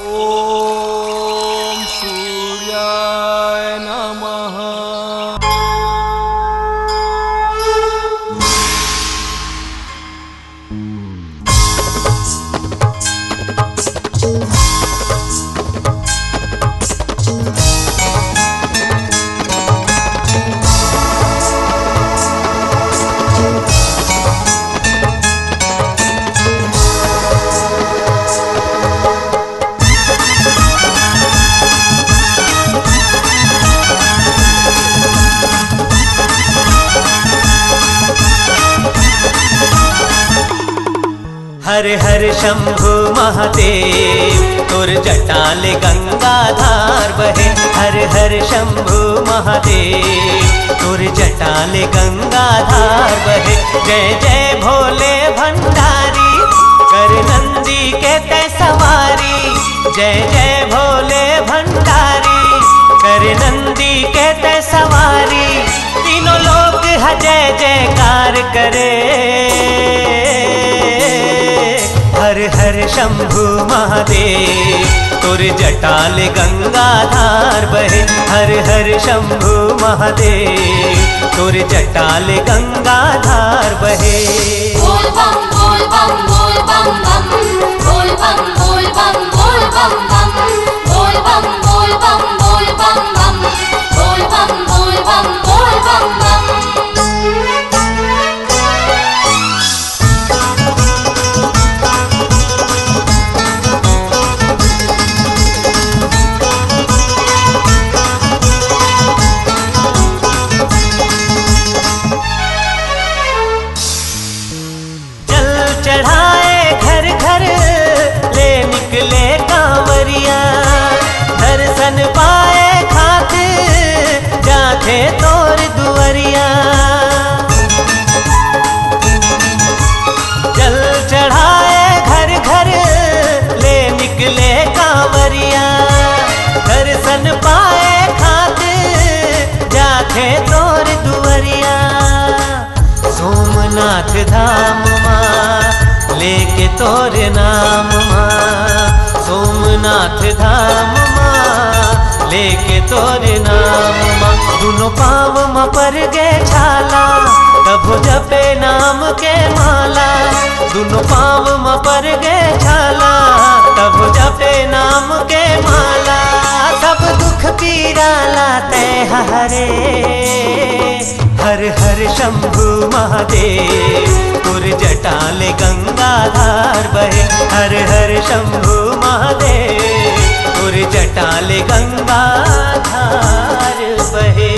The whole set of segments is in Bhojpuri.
ओम सूर्याय नमः। हर हर शंभु महादेव तुर जटाल गंगाधार बहे। हर हर शंभु महादेव तुर जटाल गंगाधार बहे। जय जय भोले भंडारी कर नंदी के तै सवारी। जय जय भोले भंडारी कर नंदी के तै सवारी। तीनों लोग जय जयकार करे। हर हर शंभु महादेव तुर जटाल गंगाधार बहे। हर हर शंभु महादेव तुर जटाल गंगाधार बहे। बोल बम बोल बम बोल बम बम बोल बम बोल बम बोल बम बम बोल बम बोल बम बोल बम बम बोल बम बोल बम बोल बम बम। चढ़ाए घर घर ले निकले कांवरिया। दर्शन पाए खातिर जाते तोर दुआरिया। जल चढ़ाए घर घर ले निकले कांवरिया। दर्शन पाए खातिर जाते तोर दुआरिया। सोमनाथ धाम लेके तोर नाम माँ। सोमनाथ धाम माँ लेके तोर नाम माँ। दोनों पाँव माँ पर गे छाला तब जपे नाम के माला। दोनों पाँव माँ पर गे छाला तब जपे नाम के माला। सब दुख पीरा लाते हरे। हर हर शंभु महादेव तुर जटाल गंगाधार बहे। हर हर शंभु महादेव तुर जटाल गंगाधार बहे।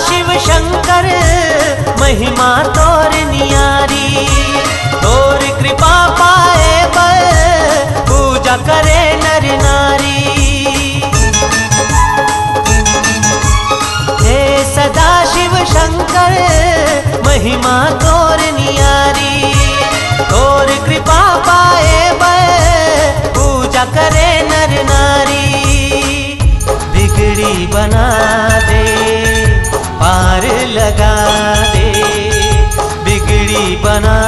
शिव शंकर महिमा तोर नियारी। तोर कृपा पाए बर पूजा करे नर नारी। हे सदा शिव शंकर महिमा तोर नियारी। तोर कृपा पाए बर पूजा करे नर नारी। बिगड़ी बना दे पार लगा दे। बिगड़ी बना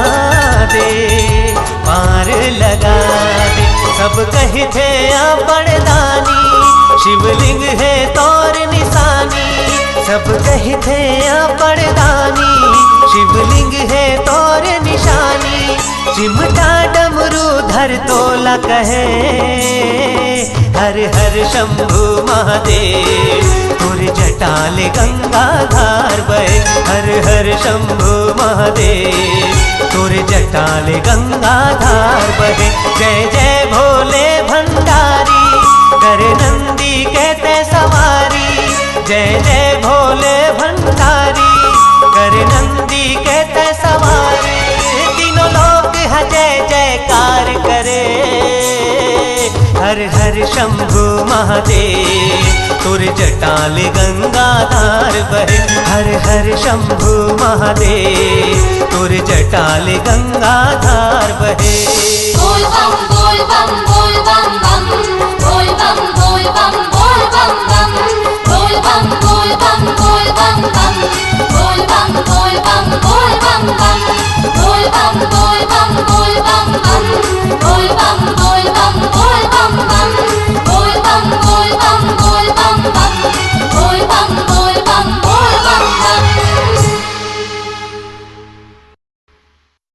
दे पार लगा दे। सब कही थे बड़दानी शिवलिंग है तोर निशानी। सब कही थे बड़दानी शिवलिंग है तोर निशानी। चिमटा डमरू धर तोला कहे। हर हर शंभु महादेव तुर जटाल गंगाधार बहे। हर हर शंभु महादेव तुर जटाल गंगाधार बहे। जय जय भोले भंडारी कर नंदी के तै सवारी। जय जय भोले भंडारी कर नंदी के तै सवारी। तीनों लोग जय जयकार करे। हर हर शंभु महादेव तुर जटाल गंगाधार बहे। हर हर शंभु महादेव, तुर जटाल गंगाधार बहे। बोल बम